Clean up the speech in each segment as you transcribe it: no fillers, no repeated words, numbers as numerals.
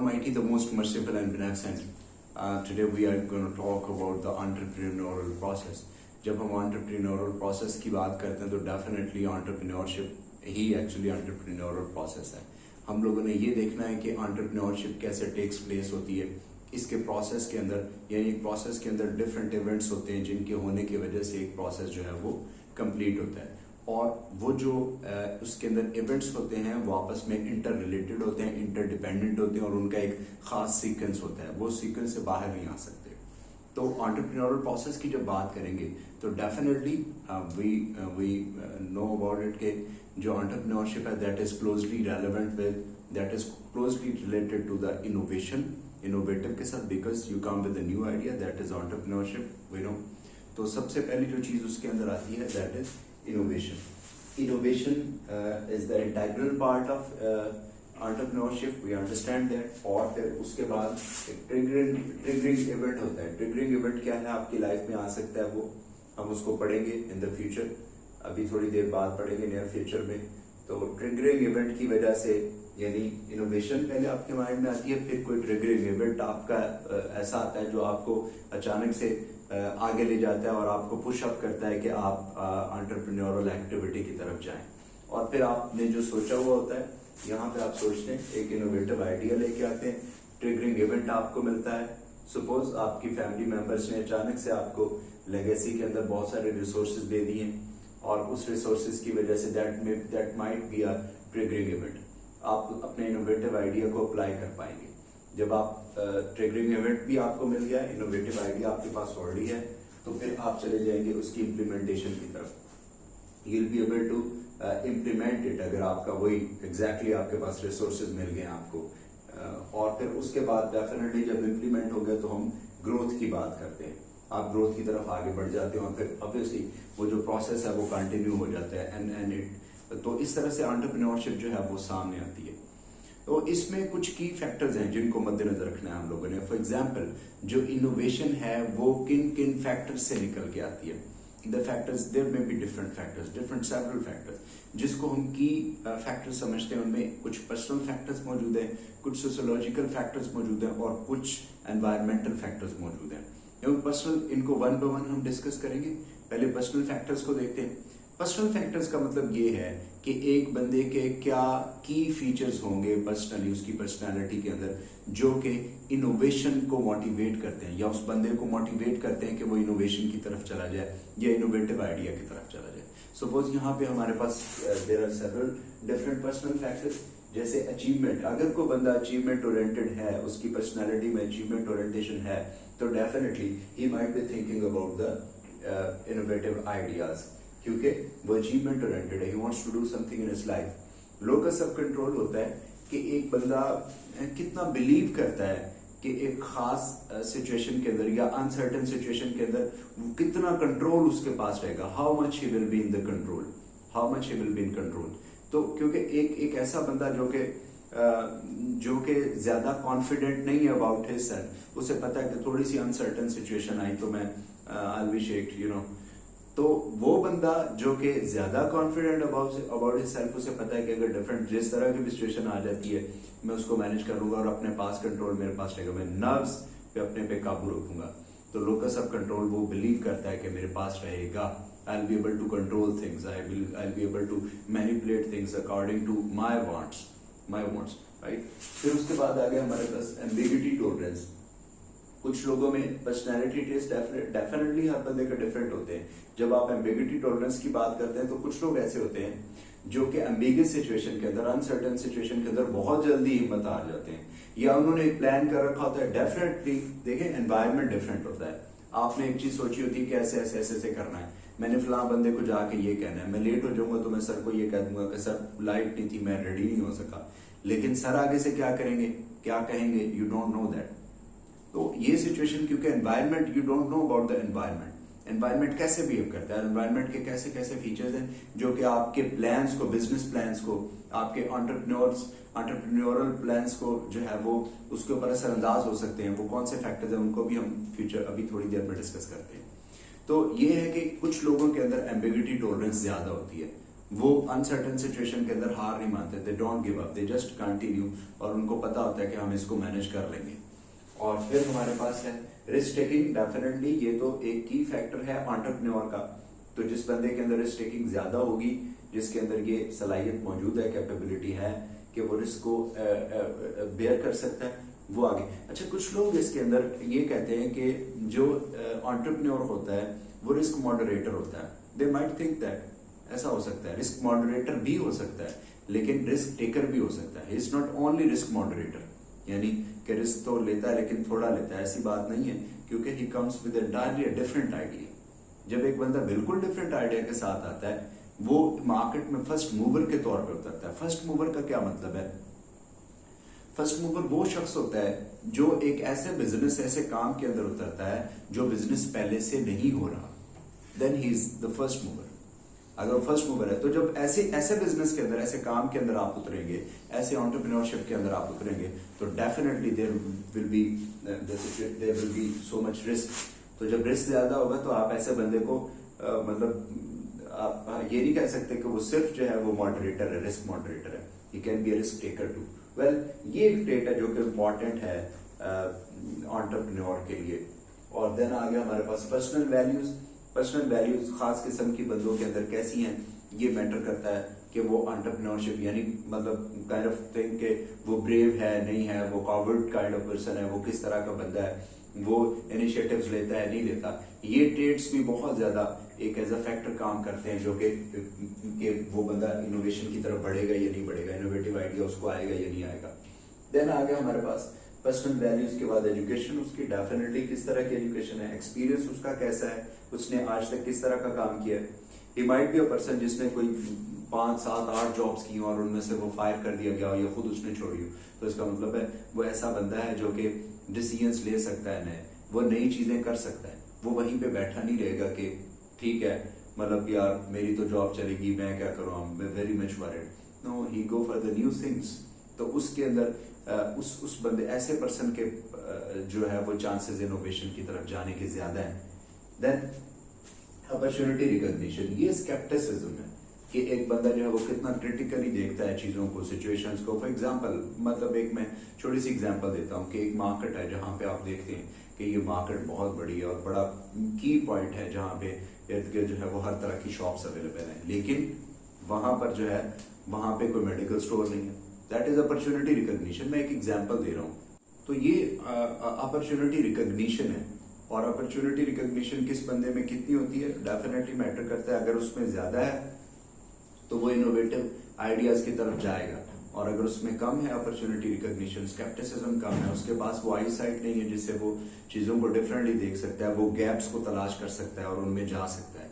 Almighty, the most merciful and beneficent. Today we are going to talk about the entrepreneurial process. जब हम entrepreneurial process की बात करते हैं तो definitely entrepreneurship ही actually entrepreneurial process है. हम लोगों ने ये देखना है कि entrepreneurship कैसे takes place होती है. इसके process के अंदर यानी process के अंदर different events होते हैं जिनके होने की वजह से एक process जो है वो complete होता है. और वो जो उसके अंदर इवेंट्स होते हैं वो आपस में इंटर रिलेटेड होते हैं, इंटर डिपेंडेंट होते हैं और उनका एक खास सीक्वेंस होता है. वो सीक्वेंस से बाहर नहीं आ सकते. तो एंटरप्रेन्योरल प्रोसेस की जब बात करेंगे तो definitely we know about it के जो एंटरप्रेन्योरशिप है that is closely relevant with that is closely related to the innovative के साथ, because you come with a new idea, that is entrepreneurship we know. तो सबसे पहली जो चीज उसके अंदर आती है that is innovation. Innovation is the integral part of entrepreneurship. We understand that. और फिर उसके बाद एक triggering event होता है. Triggering event क्या है आपकी लाइफ में आ सकता है, वो हम उसको पढ़ेंगे in the future. अभी थोड़ी देर बाद पढ़ेंगे near future में. तो triggering event की वजह से यानी innovation पहले आपके माइंड में आती है, फिर कोई triggering event आपका ऐसा आता है जो आपको अचानक से आगे ले जाता है और आपको पुश अप करता है कि आप एंटरप्रेन्योरल एक्टिविटी की तरफ जाएं. और फिर आपने जो सोचा हुआ होता है यहाँ पे आप सोचते हैं, एक इनोवेटिव आइडिया लेके आते हैं, ट्रिगरिंग इवेंट आपको मिलता है. सपोज आपकी फैमिली मेंबर्स ने अचानक से आपको लेगेसी के अंदर बहुत सारे रिसोर्सेज दे दिए और उस रिसोर्सेज की वजह say that might be a triggering event. आप अपने इनोवेटिव आइडिया को अप्लाई कर पाएंगे. जब आप ट्रिगरिंग इवेंट भी आपको मिल गया, इनोवेटिव आइडिया आपके पास ऑलरेडी है, तो फिर आप चले जाएंगे उसकी इम्प्लीमेंटेशन की तरफ. You will be able to implement it अगर आपका वही एग्जैक्टली आपके पास रिसोर्सेज मिल गए आपको. और फिर उसके बाद डेफिनेटली जब इम्प्लीमेंट हो गया तो हम ग्रोथ की बात करते हैं. आप ग्रोथ की तरफ आगे बढ़ जाते हो और फिर ऑब्वियसली वो जो प्रोसेस है वो कंटिन्यू हो जाता है एंड इट. तो इस तरह से एंटरप्रेन्योरशिप जो है वो सामने आती है. तो इसमें कुछ की फैक्टर्स हैं जिनको मद्देनजर रखना है हम लोगों ने. फॉर एग्जांपल जो इनोवेशन है वो किन किन फैक्टर्स से निकल के आती है. द फैक्टर्स देयर में be different factors, different several factors जिसको हम की फैक्टर्स समझते हैं. उनमें कुछ पर्सनल फैक्टर्स मौजूद हैं, कुछ सोशियोलॉजिकल फैक्टर्स मौजूद हैं और कुछ एनवायरमेंटल फैक्टर्स मौजूद हैं. पर्सनल इनको वन बाय वन हम डिस्कस करेंगे. पहले पर्सनल फैक्टर्स को देखते हैं. पर्सनल फैक्टर्स का मतलब ये है कि एक बंदे के क्या की फीचर्स होंगे पर्सनली, उसकी पर्सनालिटी के अंदर जो कि इनोवेशन को मोटिवेट करते हैं या उस बंदे को मोटिवेट करते हैं कि वो इनोवेशन की तरफ चला जाए या इनोवेटिव आइडिया की तरफ चला जाए. सपोज यहाँ पे हमारे पास there are several different personal factors. जैसे अचीवमेंट, अगर कोई बंदा अचीवमेंट ओरिएंटेड है, उसकी पर्सनैलिटी में अचीवमेंट ओरिएंटेशन है, तो definitely he might be thinking about the innovative ideas क्योंकि वो अचीवमेंट ओरिएंटेड है. He wants to do something in his life. Locus of control होता है कि एक बंदा कितना बिलीव करता है कि एक खास सिचुएशन के अंदर या अनसर्टेन सिचुएशन के अंदर कितना कंट्रोल उसके पास रहेगा. How much he will be in the control, how much he will be in control. तो क्योंकि एक ऐसा बंदा जो कि ज्यादा कॉन्फिडेंट नहीं है अबाउट हिज सेल्फ, उसे पता है कि थोड़ी सी अनसर्टेन सिचुएशन आई तो मैं आई will B shaked, you know. तो वो बंदा जो कि ज्यादा कॉन्फिडेंट अबाउट हिज सेल्फ, उसे पता है कि अगर डिफरेंट जिस तरह की भी सिचुएशन आ जाती है मैं उसको मैनेज कर लूंगा और अपने पास कंट्रोल मेरे पास रहेगा. मैं नर्व्स पे अपने पे काबू रखूंगा. तो लोकस ऑफ कंट्रोल वो बिलीव करता है कि मेरे पास रहेगा. I will be able to control things, I will be able to manipulate things according to my wants, right. फिर उसके बाद आ गया हमारे पास एम्बिग्यूटी टॉलरेंस. कुछ लोगों में पर्सनैलिटी टेस्ट डेफिनेटली हर बंदे का डिफरेंट होते हैं. जब आप एम्बिग्यूटी टॉलरेंस की बात करते हैं तो कुछ लोग ऐसे होते हैं जो कि एम्बिगियस सिचुएशन के अंदर, अनसर्टेन सिचुएशन के अंदर बहुत जल्दी हिम्मत हार जाते हैं या उन्होंने एक प्लान कर रखा होता है. डेफिनेटली देखें एनवायरमेंट डिफरेंट होता है. आपने एक चीज सोची होती है कि ऐसे ऐसे ऐसे ऐसे करना है, मैंने फलां बंदे को जाके ये कहना है, मैं लेट हो जाऊंगा तो मैं सर को ये कह दूंगा कि सर लाइट नहीं थी, मैं रेडी नहीं हो सका. लेकिन सर आगे से क्या करेंगे, क्या कहेंगे, यू डोंट नो दैट. तो ये सिचुएशन क्योंकि environment, you don't know about the environment. Environment कैसे बिहेव करता है, एनवायरमेंट के कैसे कैसे फीचर्स हैं जो कि आपके प्लान्स को, बिजनेस प्लान्स को, आपके एंटरप्रेन्योरल प्लान्स को जो है वो उसके ऊपर असरअंदाज हो सकते हैं. वो कौन से फैक्टर्स हैं उनको भी हम फ्यूचर अभी थोड़ी देर में डिस्कस करते हैं. तो ये है कि कुछ लोगों के अंदर एम्बिग्यूटी टॉलरेंस ज्यादा होती है वो अनसर्टेन सिचुएशन के अंदर हार नहीं मानते, they don't give up, they just continue, और उनको पता होता है कि हम इसको मैनेज कर लेंगे। और फिर हमारे पास है रिस्क टेकिंग। डेफिनेटली ये तो एक की फैक्टर है एंटरप्रेन्योर का। तो जिस बंदे के अंदर रिस्क टेकिंग ज्यादा होगी, जिसके अंदर ये सलाहियत मौजूद है, कैपेबिलिटी है कि वो रिस्क को बेयर कर सकता है, वो आगे। अच्छा, कुछ लोग इसके अंदर ये कहते हैं कि जो एंटरप्रेन्योर होता है वो रिस्क मॉडरेटर होता है। दे माइट थिंक दैट ऐसा हो सकता है, रिस्क मॉडरेटर भी हो सकता है लेकिन रिस्क टेकर भी हो सकता है। It's not only risk moderator, यानी कि रिस्क तो लेता है लेकिन थोड़ा लेता है, ऐसी बात नहीं है, क्योंकि he comes with entirely different idea. जब एक बंदा बिल्कुल डिफरेंट आइडिया के साथ आता है, वो मार्केट में फर्स्ट मूवर के तौर पे उतरता है। फर्स्ट मूवर का क्या मतलब है? फर्स्ट मूवर वो शख्स होता है जो एक ऐसे बिजनेस, ऐसे काम के अंदर उतरता है जो बिजनेस पहले से नहीं हो रहा, then he is the first mover. अगर फर्स्ट मूवर है तो जब ऐसे बिजनेस के अंदर, ऐसे काम के अंदर आप उतरेंगे, ऐसे एंटरप्रेन्योरशिप के अंदर आप उतरेंगे, तो definitely there will be so much risk. तो जब रिस्क ज्यादा होगा तो आप ऐसे बंदे को मतलब आप ये नहीं कह सकते कि वो सिर्फ जो है वो मॉडरेटर है, रिस्क मॉडरेटर है, he can be a risk taker too. Well, ये एक ट्रेट है जो कि इम्पॉर्टेंट है एंटरप्रेन्योर के लिए। और देन आ गया हमारे पास पर्सनल वैल्यूज। पर्सनल वैल्यूज खास किस्म की बंदों के अंदर कैसी हैं, ये मैटर करता है कि वो एंटरप्रेन्योरशिप, यानी मतलब काइंड ऑफ थिंग कि वो ब्रेव है नहीं है, वो कॉवर्ड काइंड ऑफ पर्सन है, वो किस तरह का बंदा है, वो इनिशिएटिव्स लेता है नहीं लेता। ये ट्रेड्स भी बहुत ज्यादा एक एज अ फैक्टर काम करते हैं जो कि वो बंदा इनोवेशन की तरफ बढ़ेगा या नहीं बढ़ेगा, इनोवेटिव आइडिया उसको आएगा या नहीं आएगा। देन आ गया हमारे पास पर्सनल वैल्यूज के बाद एजुकेशन। उसकी डेफिनेटली किस तरह की एजुकेशन है, एक्सपीरियंस उसका कैसा है, उसने आज तक किस तरह का काम किया है। ही माइट बी अ पर्सन जिसने कोई 5, 7, 8 जॉब्स की और उनमें से वो फायर कर दिया गया हो या खुद उसने छोड़ी हो, तो इसका मतलब है वो ऐसा बंदा है जो कि डिसीजंस ले सकता है नए, वो नई चीजें कर सकता है। वो वहीं पे बैठा नहीं रहेगा कि ठीक है मतलब यार मेरी तो जॉब चलेगी, मैं क्या करूँ, मैं very much worried. No, he go for the new things. तो उसके अंदर उस बंदे, ऐसे पर्सन के जो है वो चांसेस इनोवेशन की तरफ जाने के ज्यादा हैं। देन अपॉर्चुनिटी रिकॉग्निशन, ये स्केप्टिसिज्म है कि एक बंदा जो है वो कितना क्रिटिकली देखता है चीजों को, सिचुएशंस को। फॉर एग्जांपल, मतलब एक मैं छोटी सी एग्जांपल देता हूँ कि एक मार्केट है जहाँ पे आप देखते हैं कि ये मार्केट बहुत बड़ी है और बड़ा की पॉइंट है जहाँ पे इर्द गिर्द जो है वो हर तरह की शॉप्स अवेलेबल हैं, लेकिन वहां पर जो है वहां पे कोई मेडिकल स्टोर नहीं है। That is opportunity recognition. मैं एक एग्जांपल दे रहा हूँ। तो ये अपॉर्चुनिटी रिकॉग्निशन है। और अपॉर्चुनिटी रिकॉग्निशन किस बंदे में कितनी होती है, डेफिनेटली मैटर करता है। अगर उसमें ज्यादा है तो वो इनोवेटिव आइडियाज की तरफ जाएगा, और अगर उसमें कम है अपॉर्चुनिटी रिकॉग्निशन, स्केप्टिसिज्म कम है, उसके पास वो आई साइट नहीं है जिससे वो चीजों को डिफरेंटली देख सकता है, वो गैप्स को तलाश कर सकता है और उनमें जा सकता है।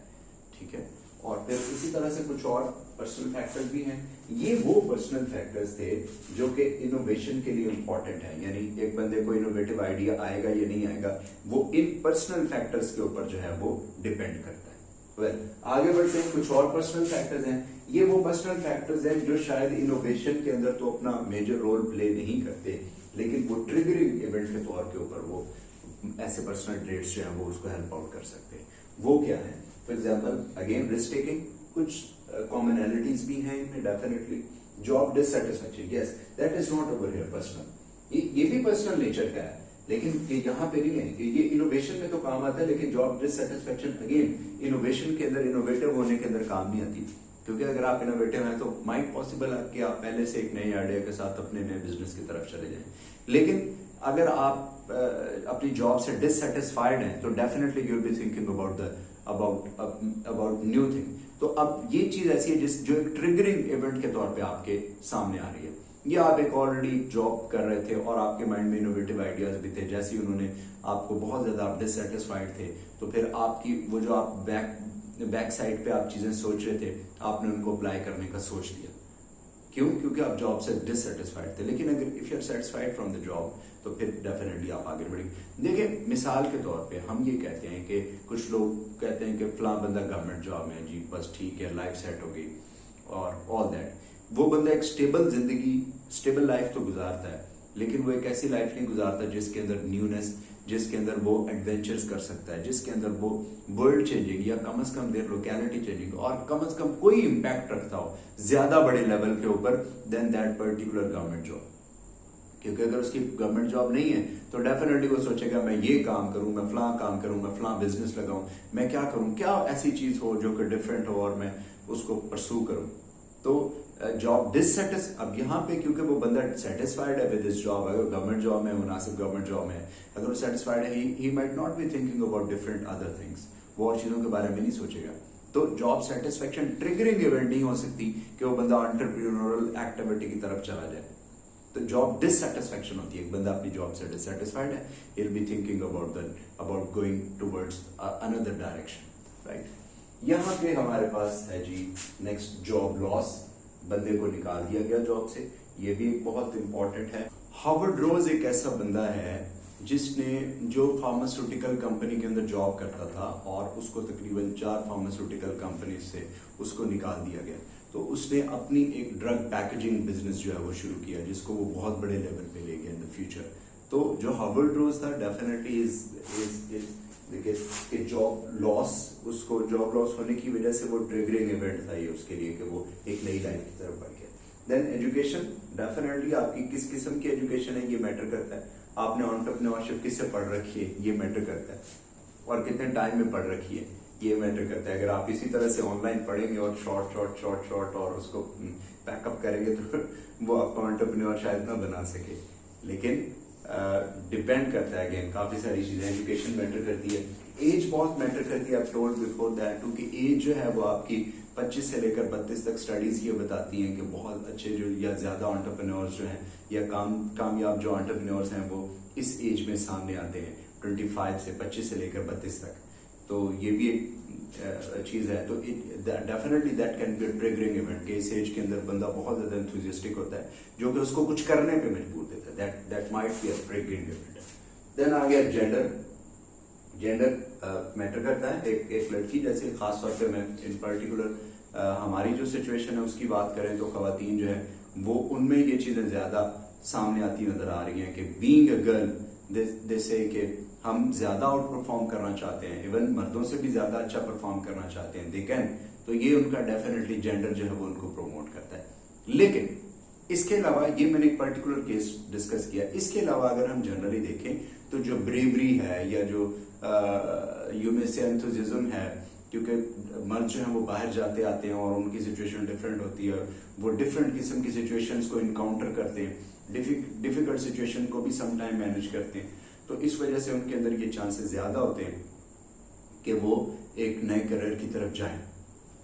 ठीक है। और फिर इसी तरह से कुछ और पर्सनल फैक्टर्स भी हैं। ये वो पर्सनल फैक्टर्स थे जो कि इनोवेशन के लिए इंपॉर्टेंट है, यानी एक बंदे को इनोवेटिव आइडिया आएगा या नहीं आएगा वो इन पर्सनल फैक्टर्स के ऊपर जो है वो डिपेंड करता है। वेल, आगे बढ़ते हैं। कुछ और पर्सनल फैक्टर्स हैं। ये वो पर्सनल फैक्टर्स हैं जो शायद इनोवेशन के अंदर तो अपना मेजर रोल प्ले नहीं करते, लेकिन वो ट्रिगरिंग इवेंट के तौर के ऊपर वो ऐसे पर्सनल ट्रेड्स जो है वो उसको हेल्प आउट कर सकते हैं। वो क्या है? For example, again risk taking, कुछ कॉमनैलिटीज भी हैं इनमें definitely. Job dissatisfaction, yes, that is not over here personal. ये भी पर्सनल नेचर का है, लेकिन ये यहाँ पे नहीं है। ये इनोवेशन में तो काम आता है, लेकिन जॉब डिससेटिस्फैक्शन अगेन इनोवेशन के अंदर, इनोवेटिव होने के अंदर काम नहीं आती। क्योंकि अगर आप इनोवेटिव हैं तो माइट पॉसिबल है कि आप पहले से एक नई आइडिया के साथ अपने नए बिजनेस की तरफ चले जाएं। लेकिन अगर आप अपनी जॉब से डिससेटिस्फाइड हैं तो definitely you will B thinking about new thing. तो अब ये चीज ऐसी है जो एक ट्रिगरिंग इवेंट के तौर पे आपके सामने आ रही है। ये आप एक ऑलरेडी जॉब कर रहे थे और आपके माइंड में इनोवेटिव आइडियाज भी थे, जैसे उन्होंने आपको बहुत ज्यादा डिससेटिस्फाइड थे, तो फिर आपकी वो जो आप बैक साइड पे आप चीजें सोच रहे थे, आपने उनको अप्लाई करने का सोच लिया। क्यों? क्योंकि आप जॉब से डिससेटिस्फाइड थे। लेकिन अगर if you are satisfied from the job तो फिर डेफिनेटली आप आगे बढ़ेंगे। देखिए, मिसाल के तौर पे हम ये कहते हैं कि कुछ लोग कहते हैं कि फलां बंदा गवर्नमेंट जॉब में है जी, बस ठीक है, लाइफ सेट हो गई और ऑल दैट। वो बंदा एक स्टेबल जिंदगी, स्टेबल लाइफ तो गुजारता है, लेकिन वो एक ऐसी लाइफ नहीं गुजारता जिसके अंदर न्यूनेस, जिसके अंदर वो एडवेंचर्स कर सकता है, जिसके अंदर वो वर्ल्ड चेंजिंग या कम से कम देर लोकेलिटी चेंजिंग और कम से कम कोई इंपैक्ट रखता हो ज्यादा बड़े लेवल के ऊपर then that particular government job. क्योंकि अगर उसकी गवर्नमेंट जॉब नहीं है तो डेफिनेटली वो सोचेगा मैं ये काम करूं, मैं फलां काम करूं, मैं फलां बिजनेस लगाऊं, मैं क्या करूं, क्या ऐसी चीज हो जो कि डिफरेंट हो और मैं उसको परसू करूं। तो जॉब डिससेटिस, अब यहाँ पे क्योंकि वो बंदा सेटिस्फाइड है विद दिस जॉब, अगर गवर्नमेंट जॉब में मुनासिब गवर्नमेंट जॉब में अगर वो सेटिस्फाइड है, he might not be thinking about different other things, वो और चीजों के बारे में नहीं सोचेगा। तो जॉब सेटिस्फेक्शन ट्रिगरिंग इवेंट नहीं हो सकती कि वो बंदा एंटरप्रेन्योरल एक्टिविटी की तरफ चला जाए। तो जॉब डिससेटिस्फेक्शन होती है, एक बंदा अपनी जॉब से डिससेटिस्फाइड है, he will be thinking about going towards another direction, right. यहाँ पे हमारे पास है जी नेक्स्ट जॉब लॉस, बंदे को निकाल दिया गया जॉब से, ये भी एक बहुत इंपॉर्टेंट है। हार्वर्ड रोज एक ऐसा बंदा है जिसने जो फार्मास्यूटिकल कंपनी के अंदर जॉब करता था और उसको तकरीबन 4 फार्मास्यूटिकल कंपनी से उसको निकाल दिया गया, तो उसने अपनी एक ड्रग पैकेजिंग बिजनेस जो है वो शुरू किया जिसको वो बहुत बड़े लेवल पे ले गया इन द फ्यूचर। तो जो हार्वर्ड रोज था डेफिनेटली देखिए जॉब लॉस, उसको जॉब लॉस होने की वजह से वो ट्रिगरिंग इवेंट था ये उसके लिए कि वो एक नई लाइफ की तरफ बढ़ गया। देन एजुकेशन, डेफिनेटली आपकी किस किस्म की एजुकेशन है ये मैटर करता है, आपने एंटरप्रेन्योरशिप किससे पढ़ रखी है ये मैटर करता है, और कितने टाइम में पढ़ रखी है ये मैटर करता है। अगर आप इसी तरह से ऑनलाइन पढ़ेंगे और शॉर्ट और उसको पैकअप करेंगे तो वो आपको एंटरप्रेन्योर शायद ना बना सके, लेकिन डिपेंड करता है अगेन काफी सारी चीजें। एजुकेशन मैटर करती है, एज बहुत मैटर करती है, I told before that too कि एज जो है वो आपकी 25 से लेकर 32 तक स्टडीज ये बताती हैं कि बहुत अच्छे जो या ज्यादा एंटरप्रेन्योर्स जो हैं या कामयाब जो एंटरप्रेन्योर्स हैं वो इस एज में सामने आते हैं, 25 से 25 से लेकर 32 तक। तो ये भी एक चीज है। तो definitely that can be triggering event कि इस एज के अंदर बंदा बहुत ज्यादा एंथुसियास्टिक होता है जो कि उसको कुछ करने पे मजबूर देता है, that might be a triggering event. Then आ गया जेंडर मैटर करता है। एक लड़की जैसे खास तौर पे मैं इन पर्टिकुलर हमारी जो सिचुएशन है उसकी बात करें तो खवातीन जो है वो उनमें ये चीजें ज्यादा सामने आती नजर आ रही हैं कि बीइंग अ गर्ल दे से कि हम ज्यादा आउट परफॉर्म करना चाहते हैं, इवन मर्दों से भी ज्यादा अच्छा परफॉर्म करना चाहते हैं, दे कैन। तो ये उनका डेफिनेटली जेंडर जो है वो उनको प्रोमोट करता है। लेकिन इसके अलावा ये मैंने एक पर्टिकुलर केस डिस्कस किया, इसके अलावा अगर हम जनरली देखें तो जो ब्रेवरी है या जो यू में से एंथुसिज्म है, क्योंकि मर्द जो है वो बाहर जाते आते हैं और उनकी सिचुएशन डिफरेंट होती है, वो डिफरेंट किस्म की सिचुएशंस को इनकाउंटर करते हैं, डिफिकल्ट सिचुएशन को भी सम टाइम मैनेज करते हैं। तो इस वजह से उनके अंदर ये चांसेस ज्यादा होते हैं कि वो एक नए करियर की तरफ जाएं,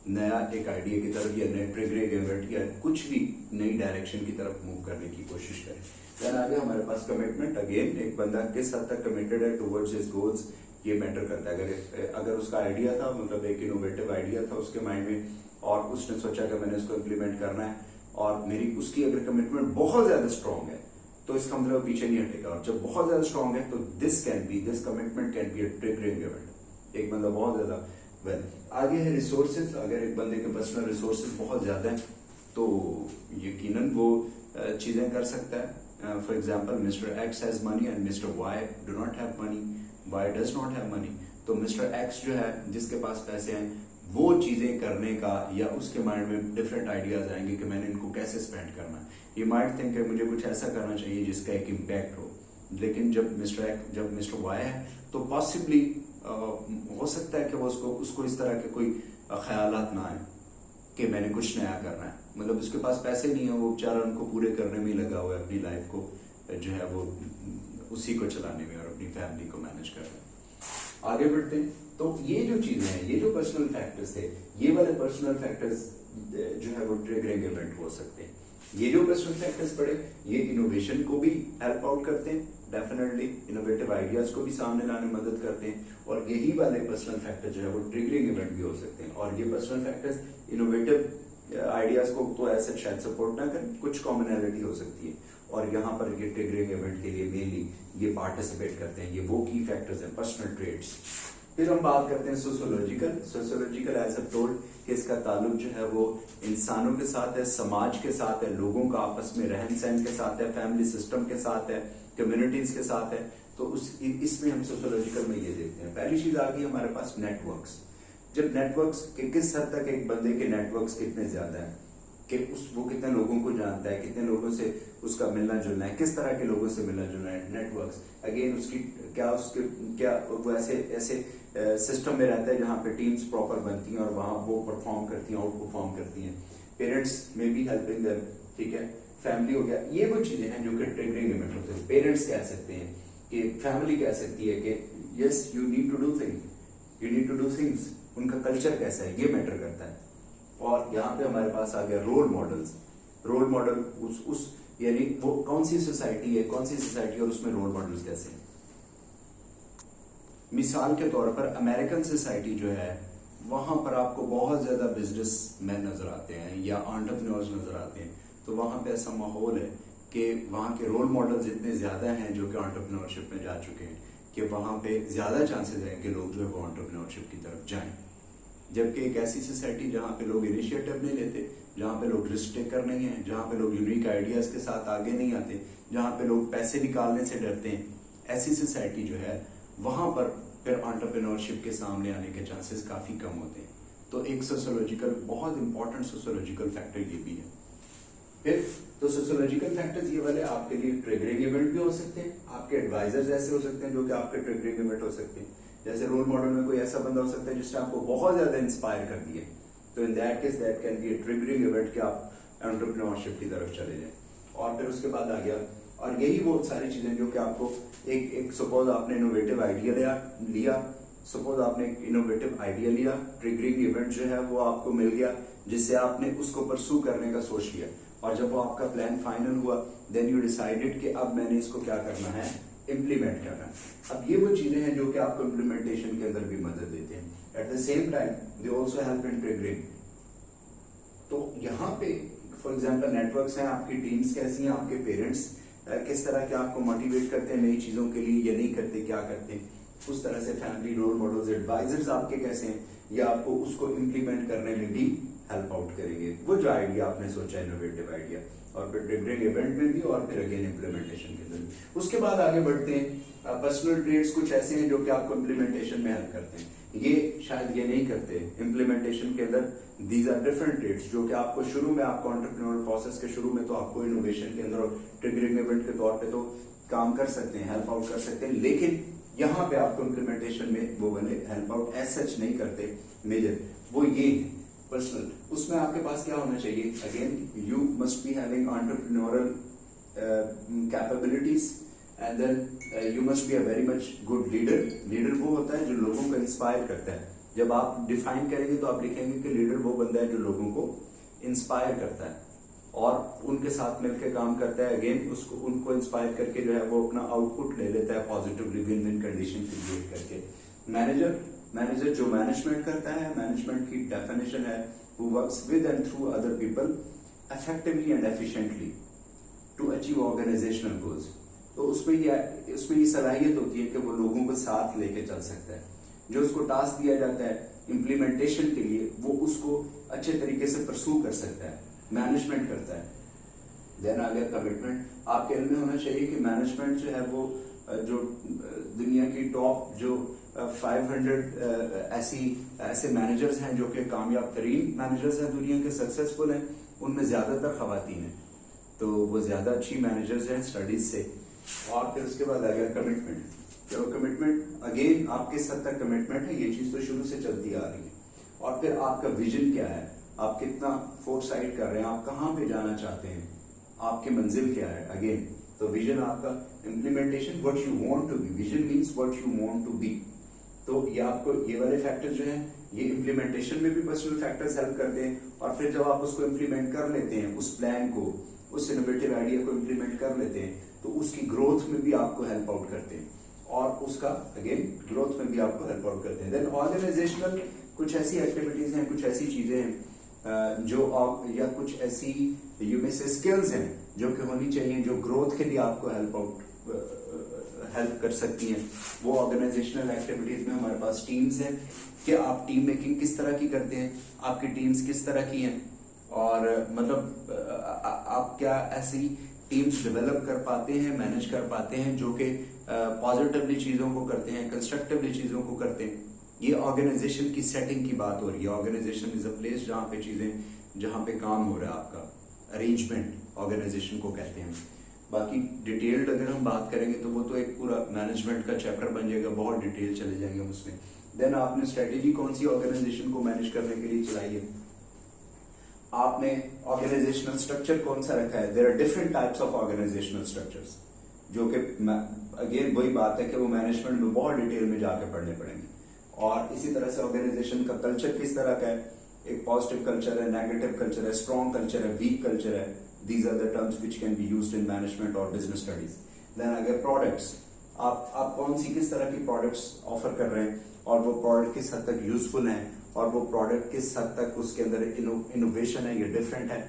नया एक आइडिया की तरफ या नए ट्रिगरिंग इवेंट या कुछ भी नई डायरेक्शन की तरफ मूव करने की कोशिश करें। देन आगे हमारे पास कमिटमेंट, अगेन एक बंदा किस हद तक कमिटेड है टुवर्ड्स हिज गोल्स ये मैटर करता है। अगर उसका आइडिया था, मतलब एक इनोवेटिव आइडिया था उसके माइंड में और उसने सोचा कि मैंने इसको इम्प्लीमेंट करना है और मेरी उसकी अगर कमिटमेंट बहुत ज्यादा स्ट्रांग है तो इसका मतलब पीछे नहीं हटेगा, और जब बहुत ज्यादा स्ट्रांग है तो this commitment can be a triggering event. एक बंदा बहुत ज्यादा वेल आगे है रिसोर्सेज, अगर एक बंदे के पर्सनल रिसोर्सेज बहुत ज्यादा है तो यकीनन वो चीजें कर सकता है। For example mister x has money and mister why do not have money, why does not have money. तो मिस्टर एक्स जो है जिसके पास पैसे हैं वो चीजें करने का या उसके माइंड में डिफरेंट आइडियाज आएंगे कि मैंने इनको कैसे स्पेंड करना है। ये माइट थिंक है मुझे कुछ ऐसा करना चाहिए जिसका एक इम्पैक्ट हो, लेकिन जब मिस्टर वाई है तो पॉसिबली हो सकता है कि वो उसको इस तरह के कोई ख्यालात ना आए कि मैंने कुछ नया करना है। मतलब उसके पास पैसे नहीं है, वो बेचारा उनको पूरे करने में ही लगा हुआ है, अपनी लाइफ को जो है वो उसी को चलाने में और अपनी फैमिली को मैनेज कर रहे हैं। आगे बढ़ते हैं। तो ये जो चीजें हैं, ये जो पर्सनल फैक्टर्स थे, ये वाले पर्सनल फैक्टर्स जो है वो ट्रिगरिंग इवेंट हो सकते हैं। ये जो पर्सनल फैक्टर्स पड़े ये इनोवेशन को भी हेल्प आउट करते हैं, डेफिनेटली इनोवेटिव आइडियाज को भी सामने लाने में मदद करते हैं, और यही वाले पर्सनल फैक्टर जो है वो ट्रिगरिंग इवेंट भी हो सकते हैं। और ये पर्सनल फैक्टर्स इनोवेटिव आइडियाज को तो ऐसे शायद सपोर्ट ना करें, कुछ कॉमनैलिटी हो सकती है, और यहाँ पर ये ट्रिगरिंग इवेंट के लिए मेनली ये पार्टिसिपेट करते हैं। ये वो की फैक्टर्स हैं, पर्सनल ट्रेड्स। फिर हम बात करते हैं सोशियोलॉजिकल एज अ टोल्ड कि इसका ताल्लुक जो है वो इंसानों के साथ है, समाज के साथ है, लोगों का आपस में रहन सहन के साथ है, फैमिली सिस्टम के साथ है, कम्युनिटीज के साथ है। तो इसमें हम सोशियोलॉजिकल में ये देखते हैं। पहली चीज आ गई हमारे पास नेटवर्क्स। जब नेटवर्क्स किस हद तक एक बंदे के नेटवर्क्स कितने ज्यादा है कि वो कितने लोगों को जानता है, कितने लोगों से उसका मिलना जुलना है, किस तरह के लोगों से मिलना जुलना है। नेटवर्क्स अगेन उसके वो ऐसे सिस्टम में रहता है जहाँ पे टीम्स प्रॉपर बनती हैं और वहां वो परफॉर्म करती हैं, आउट परफॉर्म करती हैं। पेरेंट्स में भी हेल्पिंग देम, ठीक है। फैमिली हो गया, ये वो चीजें हैं जो कि ट्रिगरिंग इवेंट होते हैं। पेरेंट्स कह सकते हैं कि फैमिली कह सकती है कि yes you need to do things, उनका कल्चर कैसा है ये मैटर करता है। और यहाँ पे हमारे पास आ गया रोल मॉडल, उस यानी वो कौन सी सोसाइटी और उसमें रोल मॉडल्स कैसे हैं। मिसाल के तौर पर अमेरिकन सोसाइटी जो है वहां पर आपको बहुत ज्यादा बिजनेसमैन नजर आते हैं या एंटरप्रेन्योर्स नजर आते हैं। तो वहां पे ऐसा माहौल है कि वहां के रोल मॉडल्स इतने ज्यादा हैं जो कि एंटरप्रेन्योरशिप में जा चुके हैं कि वहां पे ज्यादा चांसेस हैं कि लोग जो है वो एंटरप्रेन्योरशिप की तरफ जाएं। जबकि एक ऐसी सोसाइटी जहां पे लोग इनिशिएटिव नहीं लेते, जहां पे लोग रिस्क टेकर नहीं है, जहां पे लोग यूनिक आइडियाज के साथ आगे नहीं आते, जहां पे लोग पैसे निकालने से डरते हैं, ऐसी सोसाइटी जो है वहां पर फिर एंटरप्रेन्योरशिप के सामने आने के चांसेस काफी कम होते हैं। तो एक सोशियोलॉजिकल बहुत इंपॉर्टेंट सोशियोलॉजिकल फैक्टर ये भी है। फिर तो सोशियोलॉजिकल फैक्टर्स ये वाले आपके लिए ट्रिगरिंग इवेंट भी हो सकते हैं, आपके एडवाइजर्स ऐसे हो सकते हैं जो कि आपके ट्रिगरिंग इवेंट हो सकते हैं। जैसे रोल मॉडल में कोई ऐसा बंदा हो सकता है जिसने आपको बहुत ज्यादा इंस्पायर कर दिया, तो in that case that can be A triggering event कि आप एंटरप्रेन्योरशिप की तरफ चले जाएं। और फिर उसके बाद आ गया, और यही वो सारी चीजें जो कि आपको एक सपोज आपने इनोवेटिव आइडिया लिया, ट्रिगरिंग इवेंट जो है वो आपको मिल गया जिससे आपने उसको परसू करने का सोच लिया, और जब वो आपका प्लान फाइनल हुआ देन यू डिसाइडेड कि अब मैंने इसको क्या करना है, इम्प्लीमेंट करना है। अब ये वो चीजें हैं जो कि आपको इम्प्लीमेंटेशन के अंदर भी मदद देते हैं। At the same time they also help in triggering. तो यहाँ पे फॉर एग्जांपल नेटवर्क्स हैं, आपकी टीम्स कैसी हैं, आपके पेरेंट्स किस तरह के आपको मोटिवेट करते हैं नई चीजों के लिए या नहीं करते, क्या करते हैं, उस तरह से फैमिली रोल मॉडल्स एडवाइजर्स आपके कैसे हैं, या आपको उसको इम्प्लीमेंट करने में भी हेल्प आउट करेंगे। वो जो आइडिया आपने सोचा इनोवेटिव आइडिया, और फिर ट्रिगरिंग इवेंट में भी और फिर अगेन इम्प्लीमेंटेशन के अंदर। उसके बाद आगे बढ़ते हैं। पर्सनल ट्रेड्स कुछ ऐसे हैं जो कि आपको इम्प्लीमेंटेशन में हेल्प करते हैं, ये शायद ये नहीं करते इम्प्लीमेंटेशन के अंदर। दीज आर डिफरेंट ट्रेड्स जो कि आपको शुरू में आपको एंटरप्रेन्योर प्रोसेस के शुरू में तो आपको इनोवेशन के अंदर और ट्रिगरिंग इवेंट के तौर पे तो काम कर सकते हैं, हेल्प आउट कर सकते हैं, लेकिन यहाँ पे आपको इम्प्लीमेंटेशन में वो वाले हेल्प आउट एज सच नहीं करते मेजर। वो ये पर्सनल, उसमें आपके पास क्या होना चाहिए, again you must be having entrepreneurial capabilities and then you must be a very much good leader. Leader वो होता है जो लोगों को इंस्पायर करता है। जब आप डिफाइन करेंगे तो आप लिखेंगे कि लीडर वो बंदा है जो लोगों को इंस्पायर करता है और उनके साथ मिलकर काम करता है, अगेन उसको उनको इंस्पायर करके जो है वो अपना आउटपुट ले लेता है positively, win win condition create करके। मैनेजर जो मैनेजमेंट करता है, मैनेजमेंट की डेफिनेशन है who works with and through other people effectively and efficiently to achieve organisational goals. तो उसमें ये सलाहियत होती है कि वो लोगों को साथ लेके चल सकता है। जो उसको टास्क दिया जाता है इम्प्लीमेंटेशन के लिए वो उसको अच्छे तरीके से परसू कर सकता है, मैनेजमेंट करता है। देन आ गया कमिटमेंट। आपके इल्म में होना चाहिए कि मैनेजमेंट जो है वो जो दुनिया की टॉप जो 500 ऐसे मैनेजर्स हैं जो कि कामयाब तरीन मैनेजर्स हैं, दुनिया के सक्सेसफुल हैं, उनमें ज्यादातर खवातीन हैं, तो वो ज्यादा अच्छी मैनेजर्स हैं स्टडीज से। और फिर उसके बाद आ गया कमिटमेंट। जो कमिटमेंट अगेन आपके हद तक कमिटमेंट है, ये चीज तो शुरू से चलती आ रही है। और फिर आपका विजन क्या है, आप कितना फोरसाइट कर रहे हैं, आप कहाँ पे जाना चाहते हैं, आपकी मंजिल क्या है। अगेन तो विजन आपका, implementation what you want to be, vision means what you want to be. तो ये आपको ये वाले फैक्टर जो हैं ये इम्प्लीमेंटेशन में भी पर्सनल फैक्टर्स हेल्प करते हैं। और फिर जब आप उसको इम्प्लीमेंट कर लेते हैं, उस प्लान को, उस इनोवेटिव आइडिया को इम्प्लीमेंट कर लेते हैं, तो उसकी ग्रोथ में भी आपको हेल्प आउट करते हैं और उसका अगेन ग्रोथ में भी आपको हेल्प आउट करते हैं। देन ऑर्गेनाइजेशनल कुछ ऐसी एक्टिविटीज हैं, कुछ ऐसी चीजें हैं जो आप, या कुछ ऐसी यू में से स्किल्स हैं जो कि होनी चाहिए, जो ग्रोथ के लिए आपको हेल्प कर सकती हैं। वो ऑर्गेनाइजेशनल एक्टिविटीज में हमारे पास टीम्स हैं कि आप टीम मेकिंग किस तरह की करते हैं, आपकी टीम्स किस तरह की हैं, और मतलब आप क्या ऐसी टीम्स डेवलप कर पाते हैं, मैनेज कर पाते हैं जो कि पॉजिटिवली चीजों को करते हैं, कंस्ट्रक्टिवली चीजों को करते हैं। ये ऑर्गेनाइजेशन की सेटिंग की बात हो रही है। ऑर्गेनाइजेशन इज अ प्लेस जहाँ पे चीजें, जहाँ पे काम हो रहा है, आपका अरेंजमेंट ऑर्गेनाइजेशन को कहते हैं। बाकी डिटेल्ड अगर हम बात करेंगे तो वो तो एक पूरा मैनेजमेंट का चैप्टर बन जाएगा, बहुत डिटेल चले जाएंगे उसमें। देन आपने स्ट्रेटेजी कौन सी ऑर्गेनाइजेशन को मैनेज करने के लिए चलाई है, आपने ऑर्गेनाइजेशनल स्ट्रक्चर कौन सा रखा है। There are different types of organisational structures, जो कि अगेन वही बात है कि वो मैनेजमेंट में बहुत डिटेल में जाके पढ़ने पड़ेंगे। और इसी तरह से ऑर्गेनाइजेशन का कल्चर किस तरह का है, एक पॉजिटिव कल्चर है, नेगेटिव कल्चर है, स्ट्रॉन्ग कल्चर है, वीक कल्चर है। These are the terms which can be used in management और बिजनेस स्टडीज। देन अगर प्रोडक्ट्स, आप कौन सी किस तरह की प्रोडक्ट्स ऑफर कर रहे हैं, और वो प्रोडक्ट किस हद तक यूजफुल हैं, और वो प्रोडक्ट किस हद तक उसके अंदर इनोवेशन है, ये डिफरेंट है,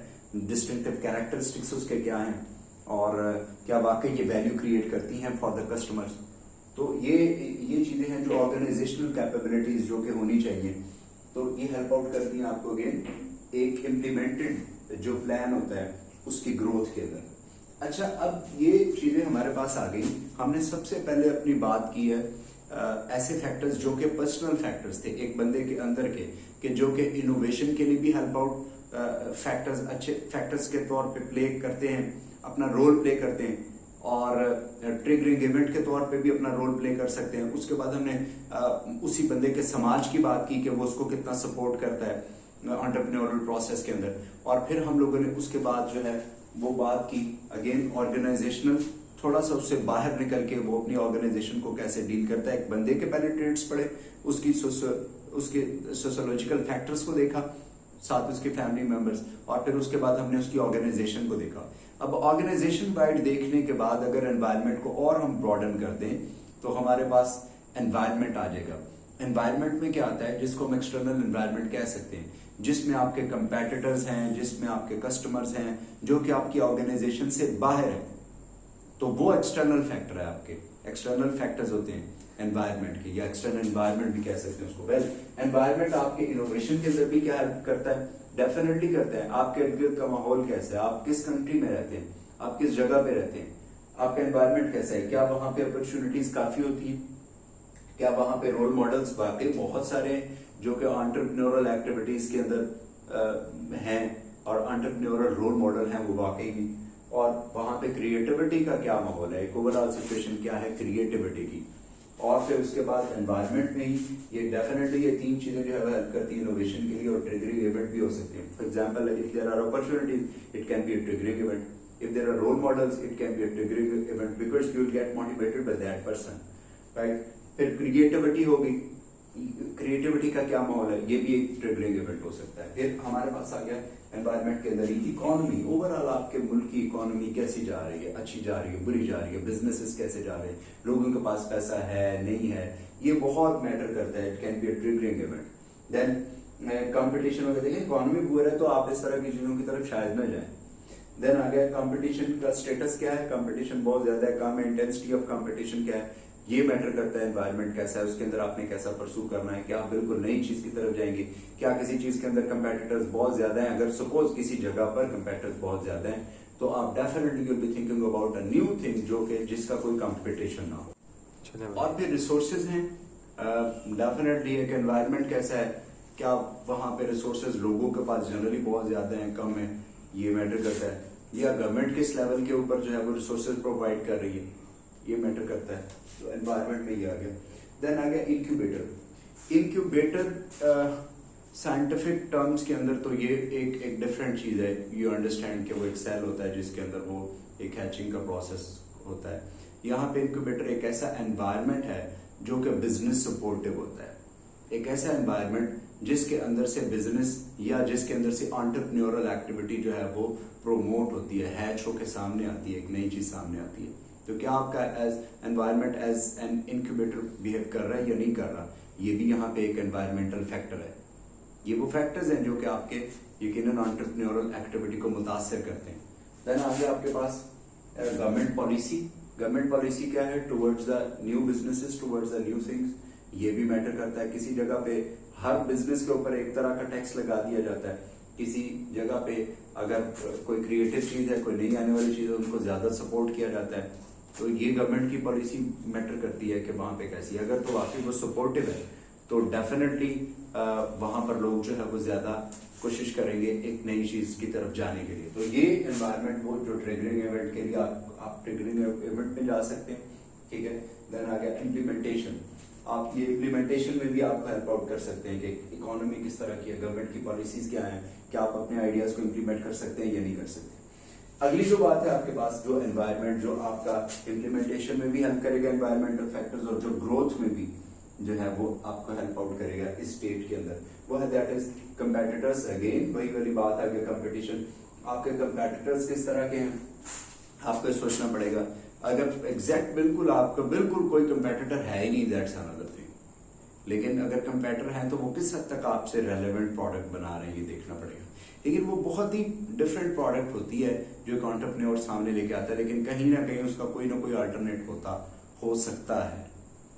डिस्टिंक्टिव कैरेक्टरिस्टिक्स उसके क्या हैं, और क्या वाकई ये वैल्यू क्रिएट करती हैं फॉर द कस्टमर्स। तो ये चीजें हैं जो ऑर्गेनाइजेशनल कैपेबिलिटीज जो कि होनी चाहिए, तो ये हेल्प आउट करती हैं आपको अगेन एक इम्प्लीमेंटेड जो प्लान होता है उसकी ग्रोथ के अंदर। अच्छा, अब ये चीजें हमारे पास आ गई। हमने सबसे पहले अपनी बात की है ऐसे फैक्टर्स जो कि पर्सनल फैक्टर्स थे एक बंदे के अंदर के जो कि इनोवेशन के लिए भी हेल्प आउट फैक्टर्स, अच्छे फैक्टर्स के तौर पे प्ले करते हैं, अपना रोल प्ले करते हैं, और ट्रिगरिंग इवेंट के तौर पे भी अपना रोल प्ले कर सकते हैं। उसके बाद हमने उसी बंदे के समाज की बात की कि वो उसको कितना सपोर्ट करता है एंटरप्रेन्योरल प्रोसेस के अंदर, और फिर हम लोगों ने उसके बाद जो है वो बात की अगेन ऑर्गेनाइजेशनल, थोड़ा सा उससे बाहर निकल के वो अपनी ऑर्गेनाइजेशन को कैसे डील करता है। एक बंदे के पहले ट्रेड्स पढ़े, उसके सोशियोलॉजिकल फैक्टर्स को देखा, साथ उसके फैमिली मेंबर्स, और फिर उसके बाद हमने उसकी ऑर्गेनाइजेशन को देखा। अब ऑर्गेनाइजेशन वाइड देखने के बाद अगर एनवायरनमेंट को और हम ब्रॉडन कर दें तो हमारे पास एनवायरनमेंट आ जाएगा। एनवायरनमेंट में क्या आता है, जिसको हम एक्सटर्नल एनवायरनमेंट कह सकते हैं, जिसमें आपके कंपेटिटर्स हैं, जिसमें आपके कस्टमर्स हैं, जो कि आपकी ऑर्गेनाइजेशन से बाहर है, तो वो एक्सटर्नल फैक्टर है। आपके एक्सटर्नल फैक्टर्स होते हैं एनवायरनमेंट के, या एक्सटर्नल एनवायरनमेंट भी कह सकते हैं उसको। वेल, एनवायरनमेंट आपके इनोवेशन के अंदर भी क्या हेल्प करता है, डेफिनेटली करता है। आपके इर्द गिर्द का माहौल कैसा है, आप किस कंट्री में रहते हैं, आप किस जगह पे रहते हैं, आपका एनवायरनमेंट कैसा है, क्या वहां पे अपॉर्चुनिटीज काफी होती है, क्या वहां पे रोल मॉडल्स वाकई बहुत सारे हैं जो कि एंटरप्रेन्योरल एक्टिविटीज के अंदर हैं, और एंटरप्रेन्योरल रोल मॉडल हैं वो वाकई भी, और वहां पे क्रिएटिविटी का क्या माहौल है, एक ओवरऑल सिचुएशन क्या है क्रिएटिविटी की। और फिर उसके बाद एनवायरनमेंट में ही ये डेफिनेटली ये तीन चीजें जो है हेल्प करती है इनोवेशन के लिए, और ट्रिगरिंग इवेंट भी हो सकते हैं। For example, if there are opportunities it can be a triggering event, if there are role models it can be a triggering event, because you will get motivated by that person, right. फिर creativity होगी, creativity का क्या माहौल है, ये भी एक triggering event हो सकता है। फिर हमारे पास आ गया एनवायरनमेंट के अंदर ही इकोनॉमी, ओवरऑल आपके मुल्क की इकोनॉमी कैसी जा रही है, अच्छी जा रही है, बुरी जा रही है, बिजनेसेस कैसे जा रहे हैं, लोगों के पास पैसा है नहीं है, ये बहुत मैटर करता है। It can be a triggering event. Then competition वगैरह, देखिए इकोनॉमी पुअर है तो आप इस तरह की चीजों की तरफ शायद न जाए। देन आ गया कंपटीशन का स्टेटस क्या है, कंपटीशन बहुत ज्यादा है, कम है, इंटेंसिटी ऑफ कंपटीशन क्या है, ये मैटर करता है। एनवायरनमेंट कैसा है, उसके अंदर आपने कैसा परसू करना है, क्या आप बिल्कुल नई चीज की तरफ जाएंगे, क्या किसी चीज के अंदर कंपेटिटर्स बहुत ज्यादा हैं, अगर सपोज किसी जगह पर कंपेटिटर्स बहुत ज्यादा हैं तो आप definitely will be thinking about a new thing जो कि जिसका कोई कंपटीशन ना हो। और फिर रिसोर्सेज हैं, डेफिनेटली एक एनवायरनमेंट कैसा है, क्या वहां पे रिसोर्सेज लोगों के पास जनरली बहुत ज्यादा है, कम है, ये मैटर करता है, या गवर्नमेंट किस लेवल के ऊपर जो है वो रिसोर्सेज प्रोवाइड कर रही है, ये मैटर करता है। तो एनवायरनमेंट में ये आ गया। देन आ गया इंक्यूबेटर। इंक्यूबेटर साइंटिफिक टर्म्स के अंदर तो ये एक डिफरेंट चीज है, यू अंडरस्टैंड कि वो एक सेल होता है जिसके अंदर वो एक हैचिंग का प्रोसेस होता है। यहाँ पे इंक्यूबेटर एक ऐसा एनवायरनमेंट है जो कि बिजनेस सपोर्टिव होता है, एक ऐसा एनवायरनमेंट जिसके अंदर से बिजनेस या जिसके अंदर से एंटरप्रेन्योरल एक्टिविटी जो है वो प्रोमोट होती है, हैच होकर सामने आती है, एक नई चीज सामने आती है। तो क्या आपका as environment as an incubator behave कर रहा है या नहीं कर रहा, ये भी यहाँ पे एक एनवायरमेंटल फैक्टर है। ये वो फैक्टर्स हैं जो कि आपके यकीनन एंटरप्रेन्योरल एक्टिविटी को मुतासर करते हैं। देन आगे आपके पास गवर्नमेंट पॉलिसी। गवर्नमेंट पॉलिसी क्या है towards the new businesses, towards the new things, ये भी मैटर करता है। किसी जगह पे हर बिजनेस के ऊपर एक तरह का टैक्स लगा दिया जाता है, किसी जगह पे अगर कोई क्रिएटिव चीज है, कोई नई आने वाली चीज है, उनको ज्यादा सपोर्ट किया जाता है। तो ये गवर्नमेंट की पॉलिसी मैटर करती है कि वहां पे कैसी है। अगर तो वाकई वो सपोर्टिव है तो डेफिनेटली वहां पर लोग जो है वो ज्यादा कोशिश करेंगे एक नई चीज की तरफ जाने के लिए। तो ये एनवायरनमेंट वो जो ट्रिगरिंग इवेंट के लिए आप ट्रिगरिंग इवेंट में जा सकते हैं, ठीक है। देन आ गया इम्प्लीमेंटेशन। आप ये इम्प्लीमेंटेशन में भी आपको हेल्प आउट कर सकते हैं कि इकोनॉमी किस तरह की है, गवर्नमेंट की पॉलिसीज क्या है, क्या आप अपने आइडियाज को इम्प्लीमेंट कर सकते हैं या नहीं कर सकते। अगली जो बात है आपके पास जो एनवायरनमेंट जो आपका इम्प्लीमेंटेशन में भी हेल्प करेगा एनवायरमेंटल फैक्टर्स, और जो ग्रोथ में भी जो है वो आपको हेल्प आउट करेगा इस स्टेट के अंदर, वो है दैट इज कंपेटिटर्स। अगेन वही वाली बात है कि कंपटीशन, आपके कंपेटिटर्स किस तरह के हैं आपको सोचना पड़ेगा। अगर एग्जैक्ट बिल्कुल आपका बिल्कुल कोई कंपेटिटर है ही नहीं, दैट्स अनदर थिंग। लेकिन अगर कंपेटिटर है तो वो किस हद तक आपसे रेलेवेंट प्रोडक्ट बना रहे हैं ये देखना पड़ेगा। लेकिन वो बहुत ही डिफरेंट प्रोडक्ट होती है जो एक एंटरप्रेन्योर सामने लेके आता है, लेकिन कहीं ना कहीं उसका कोई ना कोई अल्टरनेट हो सकता है,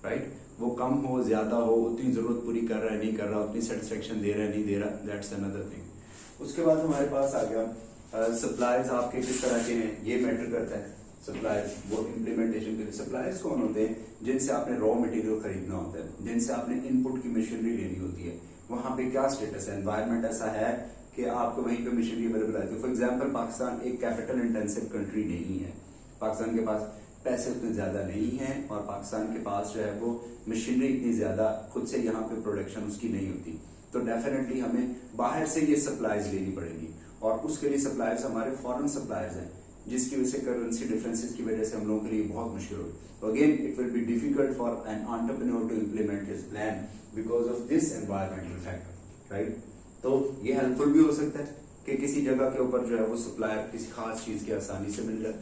राइट। वो कम हो ज्यादा हो, उतनी जरूरत पूरी कर रहा है नहीं कर रहा, उतनी सेटिस्फेक्शन दे रहा है नहीं दे रहा, दैट्स अनदर थिंग। उसके बाद हमारे पास आ गया सप्लायर्स आपके किस तरह के हैं, ये मैटर करता है। सप्लायर्स वो इम्प्लीमेंटेशन के लिए सप्लायर्स कौन होते हैं, जिनसे आपने रॉ मटेरियल खरीदना होता है, जिनसे आपने इनपुट की मशीनरी लेनी होती है, वहां पे क्या स्टेटस है, एनवायरमेंट ऐसा है कि आपको वहीं पे मशीनरी अवेलेबल आती है। फॉर एग्जाम्पल पाकिस्तान एक कैपिटल इंटेंसिव कंट्री नहीं है, पाकिस्तान के पास पैसे उतने ज्यादा नहीं है, और पाकिस्तान के पास जो है वो मशीनरी इतनी ज्यादा खुद से यहाँ पे प्रोडक्शन उसकी नहीं होती। तो डेफिनेटली हमें बाहर से ये सप्लाईज लेनी पड़ेगी, और उसके लिए सप्लायर्स हमारे फॉरेन सप्लायर्स हैं, जिसकी वजह से करेंसी डिफरेंसेस की वजह से हम लोगों के लिए बहुत मुश्किल होगी। तो again it will be difficult for an entrepreneur to implement his plan because of this environmental factor, right. तो ये हेल्पफुल भी हो सकता है कि किसी जगह के ऊपर जो है वो सप्लायर किसी खास चीज की आसानी से मिल जाए,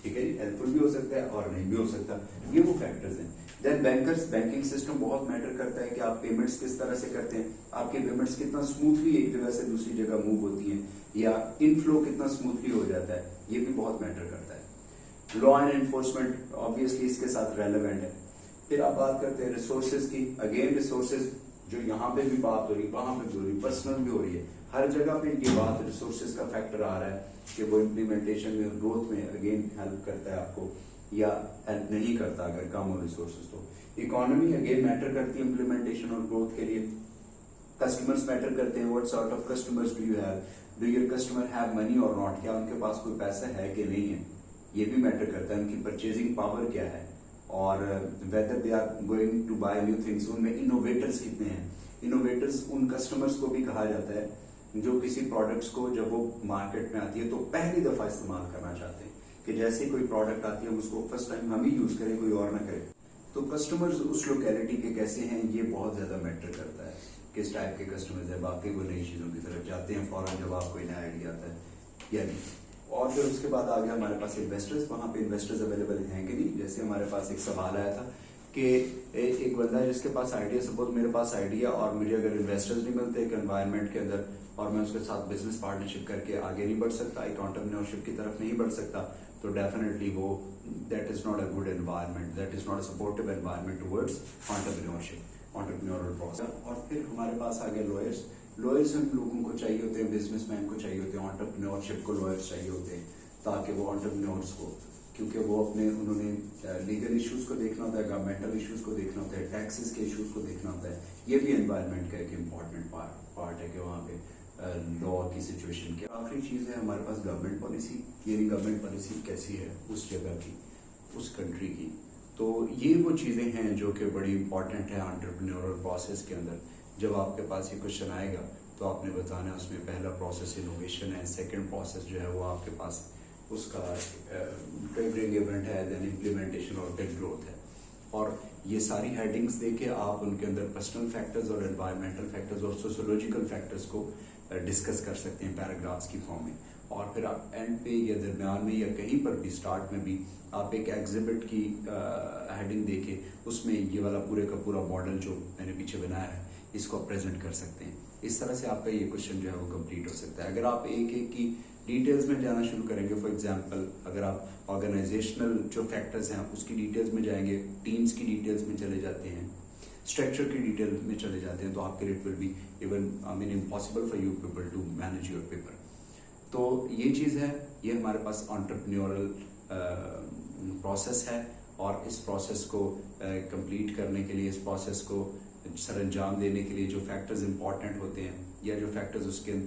ठीक है जी। हेल्पफुल भी हो सकता है और नहीं भी हो सकता, ये वो फैक्टर्स हैं। देन बैंकर्स, बैंकिंग सिस्टम बहुत मैटर करता है कि आप पेमेंट्स किस तरह से करते हैं, आपके पेमेंट्स कितना स्मूथली एक जगह से दूसरी जगह मूव होती हैं, या इनफ्लो कितना स्मूथली हो जाता है, ये भी बहुत मैटर करता है। लॉ एंड एनफोर्समेंट ऑब्वियसली इसके साथ रेलेवेंट है। फिर आप बात करते हैं रिसोर्सेज की। अगेन रिसोर्सेज जो यहाँ पे भी बात हो रही, वहां पे भी हो रही, पर्सनल भी हो रही है, हर जगह पे ये बात रिसोर्सेज का फैक्टर आ रहा है कि वो इम्प्लीमेंटेशन में ग्रोथ में अगेन हेल्प करता है आपको या हेल्प नहीं करता अगर कम हो रिसोर्सेज तो। इकोनॉमी अगेन मैटर करती है इम्प्लीमेंटेशन और ग्रोथ के लिए। कस्टमर्स मैटर करते हैं, what sort of customers do you have, do your customer have money और नॉट, क्या उनके पास कोई पैसा है कि नहीं है, ये भी मैटर करता है। उनकी परचेजिंग पावर क्या है, और whether they are going to buy new things, उनमें इनोवेटर्स कितने हैं। इनोवेटर्स उन कस्टमर्स को भी कहा जाता है जो किसी प्रोडक्ट्स को जब वो मार्केट में आती है तो पहली दफा इस्तेमाल करना चाहते हैं, कि जैसे कोई प्रोडक्ट आती है हम उसको फर्स्ट टाइम हम ही यूज करें, कोई और ना करे। तो कस्टमर्स उस लोकेलिटी के कैसे हैं, ये बहुत ज्यादा मैटर करता है, किस टाइप के कस्टमर्स है, बाकी वो नई चीजों की तरफ जाते हैं फौरन जब आपको नया आइडिया आता है या नहीं। और फिर उसके बाद आ गया हमारे पास इन्वेस्टर्स। वहां पे इन्वेस्टर्स अवेलेबल हैं कि नहीं। जैसे हमारे पास एक सवाल आया था कि एक बंदा है जिसके पास आइडिया, सपोज मेरे पास आइडिया और मुझे अगर इन्वेस्टर्स नहीं मिलते एक एनवायरनमेंट के अंदर, और मैं उसके साथ बिजनेस पार्टनरशिप करके आगे नहीं बढ़ सकता, एक एंटरप्रेन्योरशिप की तरफ नहीं बढ़ सकता, तो डेफिनेटली वो that is not a good environment, that is not a supportive environment towards entrepreneurship. और फिर हमारे पास आ गए लॉयर्स। लॉयर्स हम लोगों को चाहिए होते हैं, बिजनेसमैन को चाहिए होते हैं, एंटरप्रेन्योरशिप को लॉयर्स चाहिए होते हैं, ताकि वो एंटरप्रेन्योर्स को, क्योंकि वो उन्होंने लीगल इश्यूज को देखना होता है, गवर्नमेंटल इश्यूज को देखना होता है, टैक्सेस के इश्यूज को देखना होता है। ये भी एनवायरनमेंट का एक इम्पॉर्टेंट पार्ट है कि वहाँ पे लॉ की सिचुएशन की। आखिरी चीज है हमारे पास गवर्नमेंट पॉलिसी, यानी गवर्नमेंट पॉलिसी कैसी है उस जगह की, उस कंट्री की। तो ये वो चीजें हैं जो कि बड़ी इंपॉर्टेंट है एंटरप्रेन्योरल प्रोसेस के अंदर। जब आपके पास ये क्वेश्चन आएगा तो आपने बताना है उसमें पहला प्रोसेस इनोवेशन है, सेकंड प्रोसेस जो है वो आपके पास उसका ट्रिगरिंग इवेंट है, देन इम्प्लीमेंटेशन और फिर ग्रोथ है। और ये सारी हेडिंग्स देके आप उनके अंदर पर्सनल फैक्टर्स और एनवायरमेंटल फैक्टर्स और सोशियोलॉजिकल फैक्टर्स को डिस्कस कर सकते हैं पैराग्राफ्स की फॉर्म में। और फिर आप एंड पे या दरम्यान में या कहीं पर भी स्टार्ट में भी आप एक एग्जिबिट की हेडिंग देके उसमें ये वाला पूरे का पूरा मॉडल जो मैंने पीछे बनाया है इसको प्रेजेंट कर सकते हैं। इस तरह से आपका ये क्वेश्चन जो है वो कंप्लीट हो सकता है। अगर आप एक एक की डिटेल्स में जाना शुरू करेंगे। फॉर एग्जांपल अगर आप ऑर्गेनाइजेशनल जो फैक्टर्स हैं उसकी डिटेल्स में जाएंगे, टीम्स की डिटेल्स में चले जाते हैं, स्ट्रक्चर की डिटेल में चले जाते हैं, तो आपके लिए it will be even impossible for you people to manage your paper. तो ये चीज़ है, ये हमारे पास एंटरप्रेन्योरल प्रोसेस है, और इस प्रोसेस को कंप्लीट करने के लिए, इस प्रोसेस को सर अंजाम देने के लिए जो फैक्टर्स इंपॉर्टेंट होते हैं या जो फैक्टर्स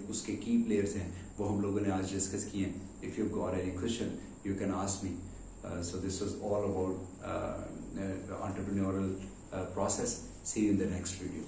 उसके की प्लेयर्स हैं वो हम लोगों ने आज डिस्कस किए हैं। If you got any question you can ask me. So this was all about entrepreneurial process. See you in the next video.